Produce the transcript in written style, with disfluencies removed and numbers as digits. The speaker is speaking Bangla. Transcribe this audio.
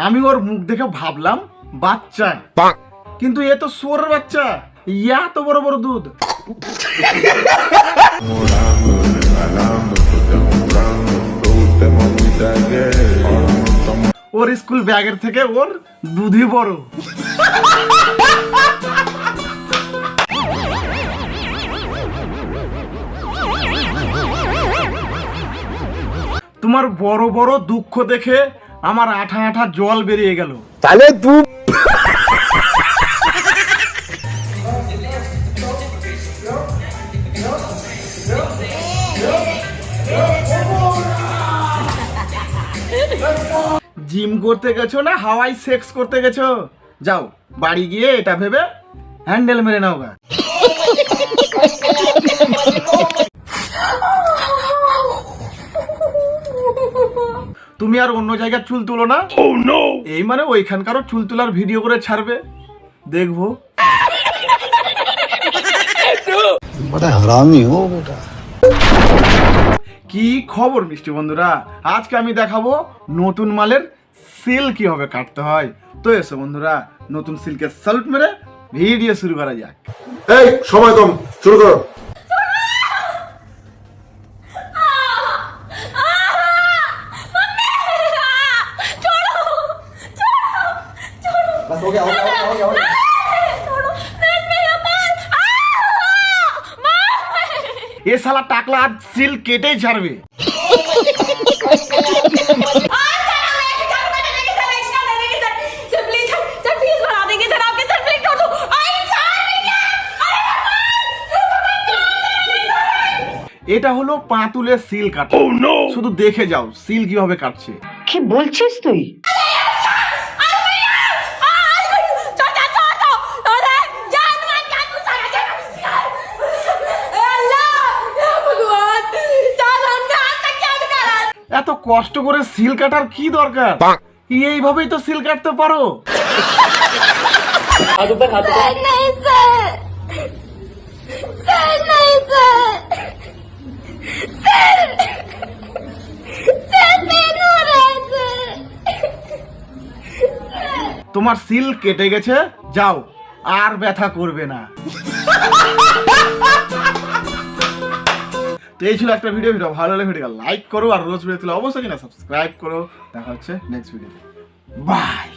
আমি ওর মুখ দেখে ভাবলাম বাচ্চা, কিন্তু এ তো শুয়োরের বাচ্চা, ইয়া তো বড় বড় দুধ। ওর স্কুল ব্যাগের থেকে ওর দুধই বড়। তোমার বড় বড় দুঃখ দেখে আমার আঠা আঠা জল বেরিয়ে গেল। তাহলে তুই জিম করতে গেছো না হাওয়াই সেক্স করতে গেছো? যাও বাড়ি গিয়ে এটা ভেবে হ্যান্ডেল মেরে নাও গা। তুমি আর অন্য জায়গায় চুল তুলো না। এই মানে ওইখানকারও চুল তোলার ভিডিও করে ছাড়বে, দেখবো। বড় হারামি হো বেটা। কি খবর মিষ্টি বন্ধুরা, আজকে আমি দেখাবো নতুন মালের সিল কিভাবে কাটতে হয়। তো এসো বন্ধুরা, নতুন সিল্কের সালুট মেরে ভিডিও শুরু করা যাক। এই সময় কম, শুরু করো। এ শালা টাকলা আজ সিল কেটেই ছাড়বে। এটা হলো পাতুলের সিল কাটা। শুধু দেখে যাও সিল কিভাবে কাটছে। কি বলছিস তুই? এত কষ্ট করে সিল কাটার কি দরকার? এইভাবেই তো সিল কাটতে পারো। नहीं सर, सर नहीं सर, सर, सर पेन हो रहा है सर। তোমার সিল কেটে গেছে, যাও আর ব্যথা করবে না। তো এই ছিল একটা ভিডিও ভালো লাগলে ভিডিও লাইক করো, আর রোজ ভিডিও অবশ্যই কিনা সাবস্ক্রাইব করো। দেখা হচ্ছে নেক্সট ভিডিওতে, বাই।